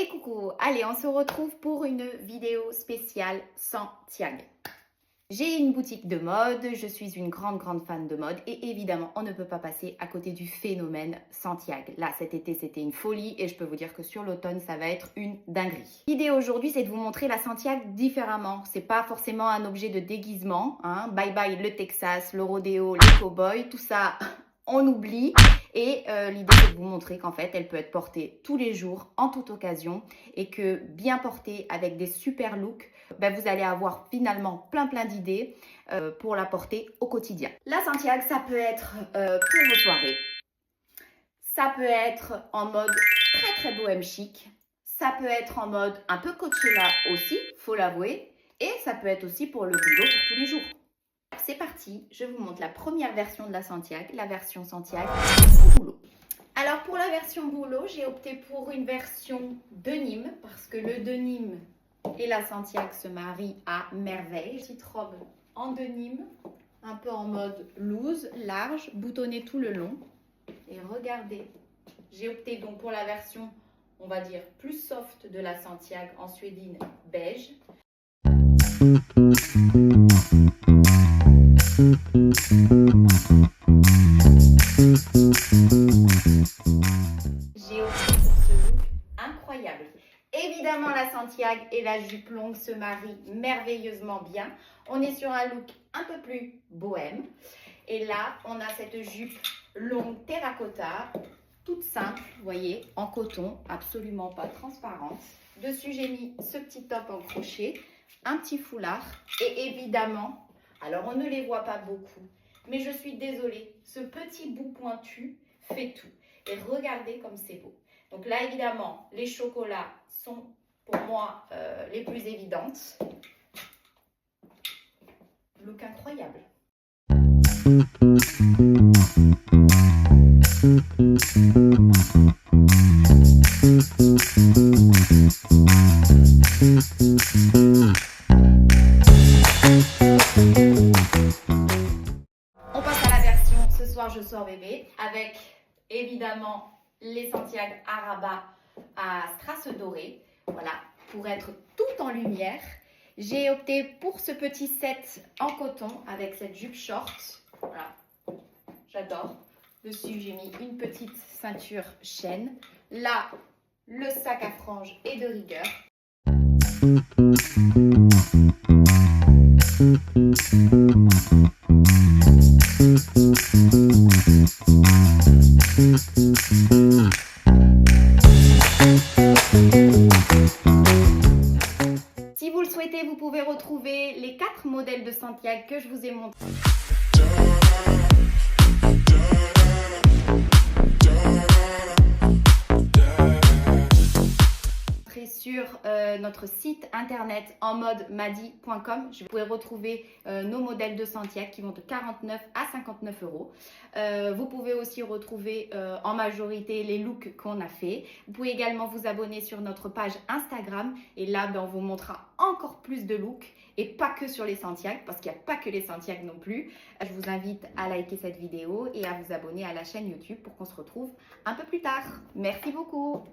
Et coucou, allez, on se retrouve pour une vidéo spéciale Santiago. J'ai une boutique de mode, je suis une grande fan de mode et évidemment, on ne peut pas passer à côté du phénomène Santiago. Là, cet été, c'était une folie et je peux vous dire que sur l'automne, ça va être une dinguerie. L'idée aujourd'hui, c'est de vous montrer la Santiago différemment. C'est pas forcément un objet de déguisement, hein. Bye bye le Texas, le rodéo, les cow-boys, tout ça, on oublie. Et l'idée, c'est de vous montrer qu'en fait, elle peut être portée tous les jours, en toute occasion, et que bien portée avec des super looks, vous allez avoir finalement plein d'idées pour la porter au quotidien. La Santiago, ça peut être pour vos soirées, ça peut être en mode très bohème chic, ça peut être en mode un peu Coachella aussi, faut l'avouer, et ça peut être aussi pour le boulot pour tous les jours. C'est parti, je vous montre la première version de la Santiago, la version Santiago boulot. Alors pour la version boulot, j'ai opté pour une version denim parce que le denim et la Santiago se marient à merveille. Petite robe en denim, un peu en mode loose, large, boutonnée tout le long. Et regardez, j'ai opté donc pour la version, on va dire, plus soft de la Santiago en suédine beige. J'ai opté pour ce look incroyable. Évidemment, la Santiago et la jupe longue se marient merveilleusement bien. On est sur un look un peu plus bohème. Et là, on a cette jupe longue terracotta, toute simple, vous voyez, en coton, absolument pas transparente. Dessus, j'ai mis ce petit top en crochet, un petit foulard et évidemment, alors on ne les voit pas beaucoup, mais je suis désolée, ce petit bout pointu fait tout. Et regardez comme c'est beau. Donc là, évidemment, les chocolats sont pour moi les plus évidentes. Look incroyable. On passe à la version ce soir je sors bébé avec évidemment les Santiago à rabat à strass doré, voilà, pour être tout en lumière. J'ai opté pour ce petit set en coton avec cette jupe short, voilà, j'adore. Dessus j'ai mis une petite ceinture chaîne, là le sac à franges est de rigueur. Si vous le souhaitez, vous pouvez retrouver les 4 modèles de Santiago que je vous ai montrés sur notre site internet enmodemadi.com. Vous pouvez retrouver nos modèles de Santiago qui vont de 49 à 59 euros. Vous pouvez aussi retrouver en majorité les looks qu'on a fait. Vous pouvez également vous abonner sur notre page Instagram et là on vous montrera encore plus de looks et pas que sur les Santiago parce qu'il n'y a pas que les Santiago non plus. Je vous invite à liker cette vidéo et à vous abonner à la chaîne YouTube pour qu'on se retrouve un peu plus tard. Merci beaucoup.